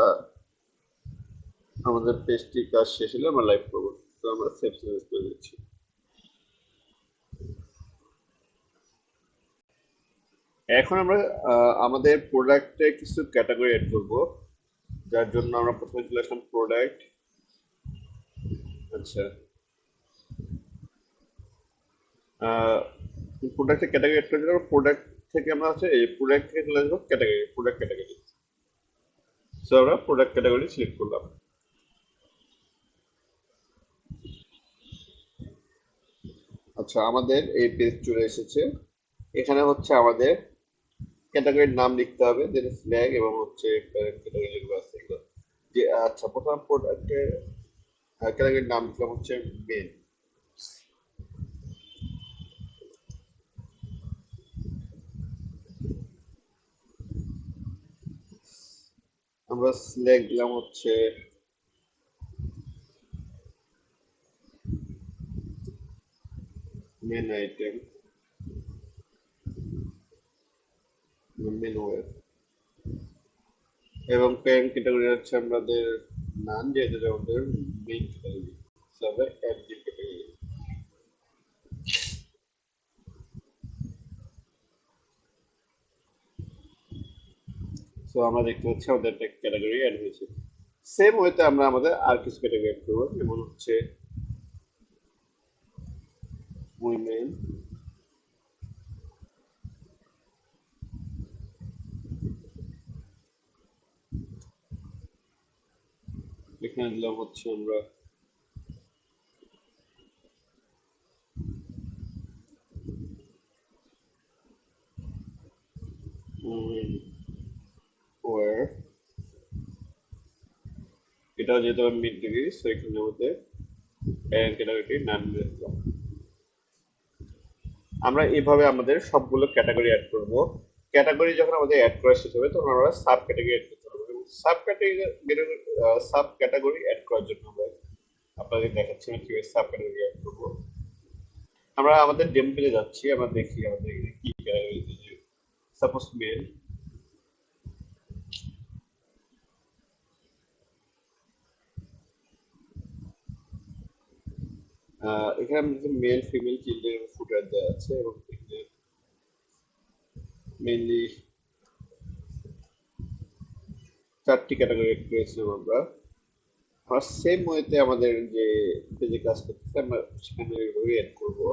আমাদের পেজটি কাজ শেষ হলে আমরা লাইভ করবো। তো আমরা সেভ চেঞ্জ করে দিচ্ছি। এখন আমরা আমাদের প্রোডাক্টে কিছু ক্যাটাগরি এড করব, যার জন্য আমরা প্রথমে চলে আসলাম প্রোডাক্ট। আচ্ছা, প্রোডাক্টের ক্যাটাগরি এড করার জন্য প্রোডাক্ট থেকে আমরা হচ্ছে এই প্রোডাক্ট থেকে চলে আসবো ক্যাটাগরি, প্রোডাক্ট ক্যাটাগরি। সো আমরা প্রোডাক্ট ক্যাটাগরি সিলেক্ট করলাম। আচ্ছা, আমাদের এই পেজ চলে এসেছে। এখানে হচ্ছে আমাদের ক্যাটাগরির নাম লিখতে হবে, দেন ফ্ল্যাগ এবং হচ্ছে ক্যাটাগরি যেগুলো আছে এগুলো। যে আচ্ছা, প্রথম প্রোডাক্টের ক্যাটাগরির নাম লিখলাম হচ্ছে মেন। আমরা ফ্ল্যাগ দিলাম হচ্ছে মেন আইটেম, মেন ওয়্যার, এবং প্যারেন্ট ক্যাটাগরি হচ্ছে আমাদের নাম, যেহেতু এটা আমাদের মেইন ক্যাটাগরি, তবে অ্যাডমিন ক্যাটাগরি। সো আমরা দেখতে পাচ্ছি আমাদের একটা ক্যাটাগরি অ্যাড হয়েছে। সেম ওয়েতে আমরা আমাদের আর কিছু ক্যাটাগরি অ্যাড করবো, যেমন হচ্ছে উইমেন, এখানে দিলাম হচ্ছে আমরা উইমেন ওয়্যার, এটাও যেহেতু আমি মিড ডিগ্রি, সো এখানে আমাদের প্যারেন্ট ক্যাটাগরিটির নাম দিয়ে দিলাম। আমরা এইভাবে আমাদের সবগুলো ক্যাটাগরি অ্যাড করব। ক্যাটাগরি যখন আমাদের অ্যাড করা শেষ হবে তখন আমরা সাব ক্যাটাগরি অ্যাড করতে পারবো, এবং সাব ক্যাটাগরি অ্যাড করার জন্য আমরা আপনাদের দেখাচ্ছি না কিভাবে সাব ক্যাটাগরি অ্যাড করবো। আমরা আমাদের ডেমো পেজে যাচ্ছি, আমরা দেখি আমাদের এখানে কি ক্যাটাগরি। সাপোজ মেল, এখানে আমাদের মেল ফিমেল চিলড্রেন ফুটার দেওয়া আছে, এবং এখানে মেইনলি 4টি ক্যাটাগরি অ্যাড করেছিলাম আমরা। আমরা সেম ওয়েতে আমাদের যে পেজে কাজ করতেছে আমরা সেখানে ওইভাবে অ্যাড করবো।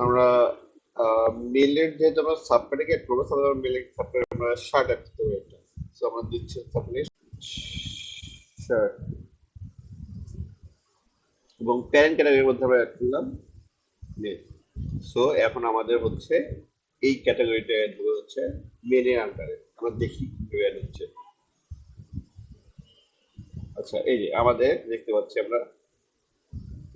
আমরা মেলের যেহেতু আমরা সাব ক্যাটাগরি অ্যাড করবো, তাহলে আমরা মেলের সাব ক্যাটাগরি আমরা শার্ট অ্যাড করতে হবে একটা। সো আমরা দিচ্ছি সাপ্লাই শার্ট, এবং প্যারেন্ট ক্যাটাগরির মধ্যে আমরা অ্যাড করলাম মেল। সো এখন আমাদের হচ্ছে এই ক্যাটাগরিটা অ্যাড হচ্ছে মেলের আন্ডারে। আমরা দেখি কিভাবে অ্যাড হচ্ছে। আচ্ছা, এই যে আমাদের দেখতে পাচ্ছি আমরা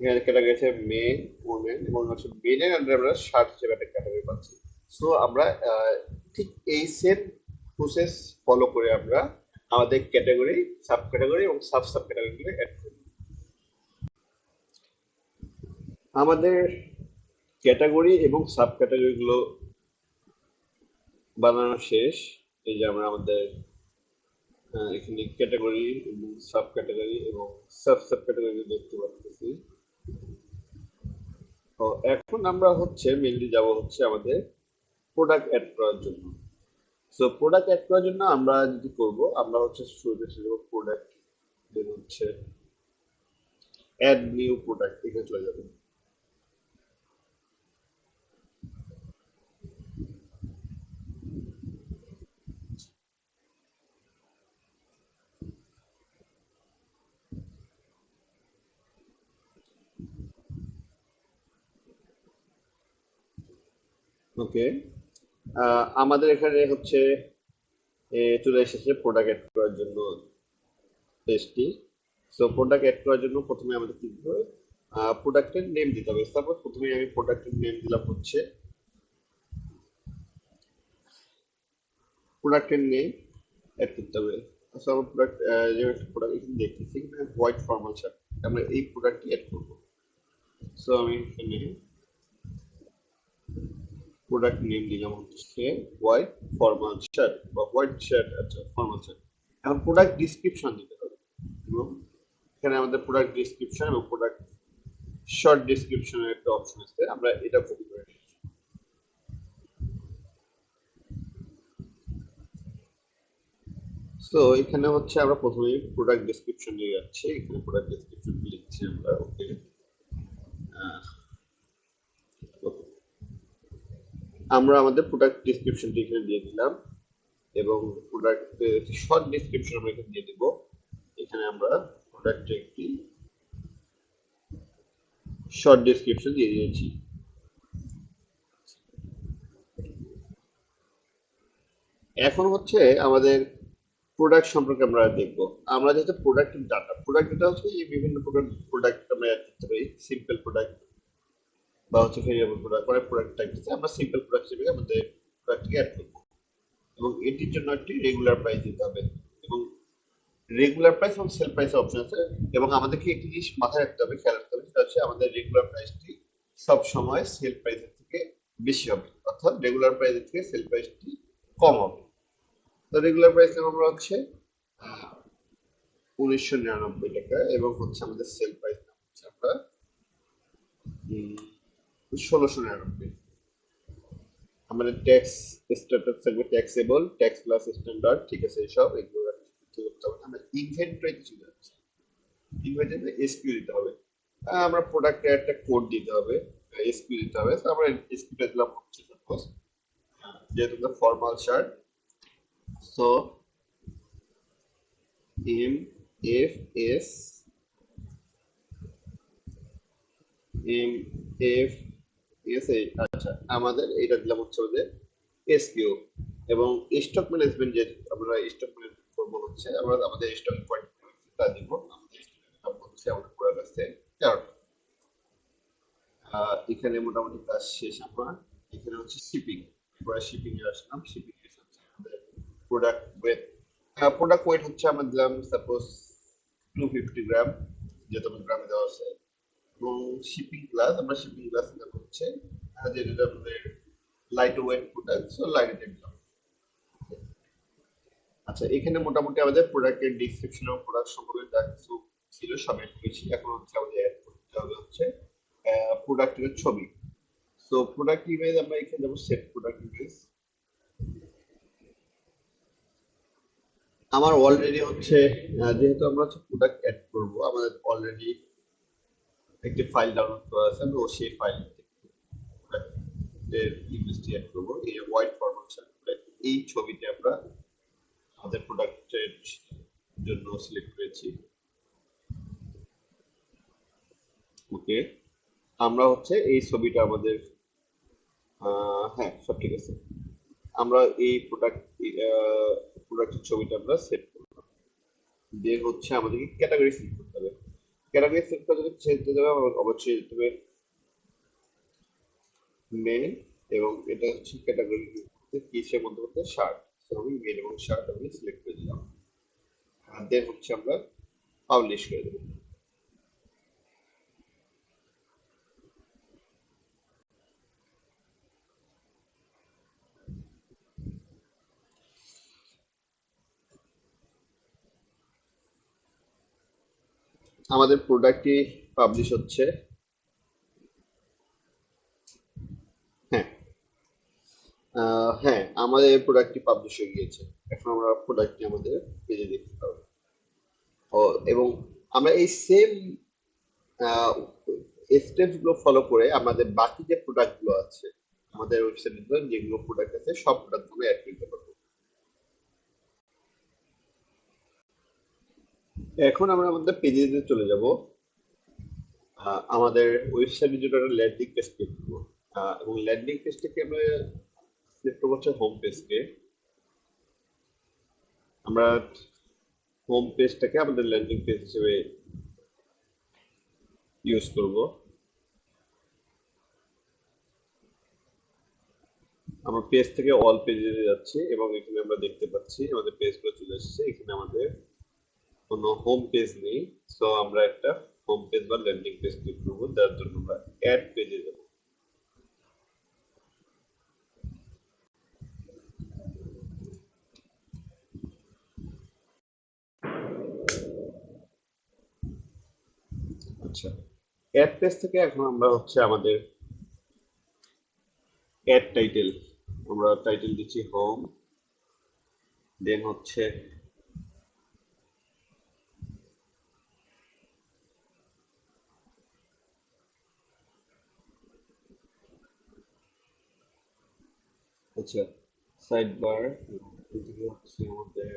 এখানে ক্যাটাগরি আছে মেন, ওমেন, এবং হচ্ছে মেনের আন্ডারে আমরা শার্ট হিসেবে একটা ক্যাটাগরি পাচ্ছি। সো আমরা ঠিক এই সেম প্রসেস ফলো করে আমরা আমাদের ক্যাটাগরি, সাব ক্যাটাগরি এবং সাব সাব ক্যাটাগরিগুলো অ্যাড করি। আমাদের ক্যাটাগরি এবং সাব ক্যাটাগরিগুলো বানানো শেষ। এই যে আমরা আমাদের এখানে ক্যাটাগরি এবং সাব ক্যাটাগরি এবং সাব সাব ক্যাটাগরি দেখতে পাচ্ছি। তো এখন আমরা হচ্ছে মেনলি যাব হচ্ছে আমাদের প্রোডাক্ট অ্যাড করার জন্য। সো প্রোডাক্ট অ্যাড করার জন্য আমরা যেটি করব, আমরা হচ্ছে শুরুতে চলে যাব প্রোডাক্ট, দেন হচ্ছে অ্যাড নিউ প্রোডাক্ট, এখানে চলে যাবে। ওকে, আমাদের এখানে হচ্ছে চলে এসেছে প্রোডাক্ট অ্যাড করার জন্য পেজটি। সো প্রোডাক্ট অ্যাড করার জন্য প্রথমে আমাদের কি দিতে হবে, প্রোডাক্টের নেম দিতে হবে। সাপোজ প্রথমে আমি প্রোডাক্টের নেম দিলাম হচ্ছে প্রোডাক্টের নেম অ্যাড করতে হবে। আচ্ছা, আমার প্রোডাক্ট যে প্রোডাক্ট এখানে দেখতেছি এখানে হোয়াইট ফর্মাল শার্ট, আমরা এই প্রোডাক্টটি অ্যাড করবো। সো আমি এখানে প্রোডাক্ট নেম দিলাম হচ্ছে হোয়াইট ফর্মাল শার্ট বা হোয়াইট শার্ট। আচ্ছা, ফর্মাল শার্ট। এখন প্রোডাক্ট ডিসক্রিপশন দিতে হবে, এবং এখানে আমাদের প্রোডাক্ট ডিসক্রিপশন এবং প্রোডাক্ট শর্ট ডিসক্রিপশনের একটা অপশন আছে, আমরা এটা কপি করে নিই। সো এখানে হচ্ছে আমরা প্রথমেই প্রোডাক্ট ডেসক্রিপশন নিয়ে যাচ্ছি, এখানে প্রোডাক্ট ডেসক্রিপশন লিখছি আমরা। ওকে, আমরা আমাদের প্রোডাক্ট ডিসক্রিপশনটি এখানে দিয়ে দিলাম এবং প্রোডাক্ট শর্ট ডিসক্রিপশন আমরা এখানে দিয়ে দেব। এখানে আমরা প্রোডাক্টের একটি শর্ট ডিসক্রিপশন দিয়ে দিয়েছি। এখন হচ্ছে আমাদের প্রোডাক্ট সম্পর্কে আমরা দেখব। আমরা যেহেতু প্রোডাক্ট ডাটা হচ্ছে এই বিভিন্ন প্রকার প্রোডাক্ট আমরা অ্যাড করতে পারি। সিম্পল প্রোডাক্ট বা হচ্ছে ভেরিয়েবল প্রোডাক্ট, অনেক প্রোডাক্ট টাইপ আছে। আমরা সিম্পল প্রোডাক্ট হিসেবে আমাদের প্রোডাক্টকে অ্যাড করব এবং এটির জন্য একটি রেগুলার প্রাইস দিতে হবে এবং রেগুলার প্রাইস এবং সেল প্রাইস অপশন আছে এবং আমাদেরকে একটি জিনিস মাথায় রাখতে হবে, খেয়াল রাখতে হবে, সেটা হচ্ছে আমাদের রেগুলার প্রাইসটি সব সময় সেল প্রাইসের থেকে বেশি হবে, অর্থাৎ রেগুলার প্রাইসের থেকে সেল প্রাইসটি কম হবে। তো রেগুলার প্রাইস আমরা হচ্ছে 1999 টাকা এবং হচ্ছে আমাদের সেল প্রাইস হচ্ছে আমরা 1699। আমাদের ট্যাক্স স্ট্যাটাস থাকবে ট্যাক্সেবল, ট্যাক্স প্লাস স্ট্যান্ডার্ড, ঠিক আছে, এসব এগুলো ঠিক করতে হবে। আমরা ইনভেন্টরিতে চলে যাচ্ছি। ইনভেন্টরিতে এসকিউ দিতে হবে। আমরা প্রোডাক্টের একটা কোড দিতে হবে, এসকিউ দিতে হবে। তো আমরা এসকিউটা দিলাম হচ্ছে সাপোজ যেহেতু formal shirt, so M F S M F S, আচ্ছা আমাদের এটা দিলাম হচ্ছে আমাদের এসকিউ এবং স্টক ম্যানেজমেন্ট, যে আমরা স্টক ম্যানেজমেন্ট করবো হচ্ছে আমরা আমাদের স্টক পয়েন্ট তা দিব। আমাদের স্টক হচ্ছে আমাদের পুরো কাছে 13টা। এখানে মোটামুটি কাজ শেষ আমার। এখানে হচ্ছে শিপিং, পুরো শিপিং এ আসলাম। শিপিং এ হচ্ছে আমাদের প্রোডাক্ট ওয়েট, প্রোডাক্ট ওয়েট হচ্ছে আমরা দিলাম সাপোজ 250 গ্রাম, যেহেতু আমার গ্রামে দেওয়া আছে। এবং শিপিং ক্লাস, আমরা শিপিং ক্লাস দিলাম হচ্ছে যেটা আমাদের light weight product, so light দিলাম। আচ্ছা, এখানে মোটামুটি আমাদের প্রোডাক্টের ডিসক্রিপশন এবং প্রোডাক্ট সম্পর্কে যা কিছু ছিল সব অ্যাড করেছি। এখন হচ্ছে আমাদের অ্যাড করতে হবে হচ্ছে প্রোডাক্টের ছবি। সো প্রোডাক্ট ইমেজ আমরা এখানে যাবো সেট প্রোডাক্ট ইমেজ। আমার অলরেডি হচ্ছে যেহেতু আমরা হচ্ছে প্রোডাক্ট অ্যাড করব, আমাদের অলরেডি একটি ফাইল ডাউনলোড করা আছে। আমি সেই ফাইল প্রোডাক্টের ইমেজটি অ্যাড করবো। এই হোয়াইট ফরম্যাট, এই ছবিটি আমরা আমাদের প্রোডাক্টের জন্য সিলেক্ট করেছি। ওকে, আমরা হচ্ছে এই ছবিটা আমাদের হ্যাঁ সব ঠিক আছে। আমরা এই প্রোডাক্টের ছবিটা আমরা সেট করলাম। যে হচ্ছে আমাদেরকে ক্যাটাগরি সিলেক্ট করতে হবে। ক্যাটাগরি সিলেক্ট করতে যেতে হবে অবশ্যই যেতে হবে মেল এবং এটা হচ্ছে ক্যাটাগরি কিসের মধ্যে হচ্ছে শার্ট। তো আমি মেল এবং শার্ট আমি সিলেক্ট করে দিলাম। আর দেন হচ্ছে আমরা পাবলিশ করে দেবো। আমাদের প্রোডাক্টটি পাবলিশ হচ্ছে। হ্যাঁ, হ্যাঁ আমাদের প্রোডাক্টটি পাবলিশ হয়ে গিয়েছে। এখন আমরা প্রোডাক্টটি আমাদের পেজে দেখতে পাবো। ও, এবং আমরা এই সেম স্টেপস গুলো ফলো করে আমাদের বাকি যে প্রোডাক্ট গুলো আছে আমাদের ওয়েবসাইটে, যেগুলো প্রোডাক্ট আছে সব প্রোডাক্ট গুলো অ্যাড করতে পারবো। এখন আমরা আমাদের পেজে চলে যাব। আমাদের ওয়েবসাইটে যেটা ল্যান্ডিং পেজ ক্লিক করবো এবং ল্যান্ডিং পেজ থেকে আমরা সিলেক্ট করবো হচ্ছে হোম পেজকে। আমরা হোম পেজটাকে আমাদের ল্যান্ডিং পেজ হিসেবে ইউজ করব। আমরা পেজ থেকে অল পেজে যাচ্ছি এবং এখানে আমরা দেখতে পাচ্ছি আমাদের পেজগুলো চলে এসেছে। এখানে আমাদের কোনো হোম পেজ নেই, সো আমরা একটা হোম পেজ বা ল্যান্ডিং পেজ ক্লিক করবো, যার জন্য আমরা অ্যাড পেজে যাব। আচ্ছা, অ্যাড পেজ থেকে এখন আমরা হচ্ছে আমাদের অ্যাড টাইটেল, আমরা টাইটেল দিচ্ছি হোম, দেন হচ্ছে আচ্ছা, সাইড বার এদিকে হচ্ছে আমাদের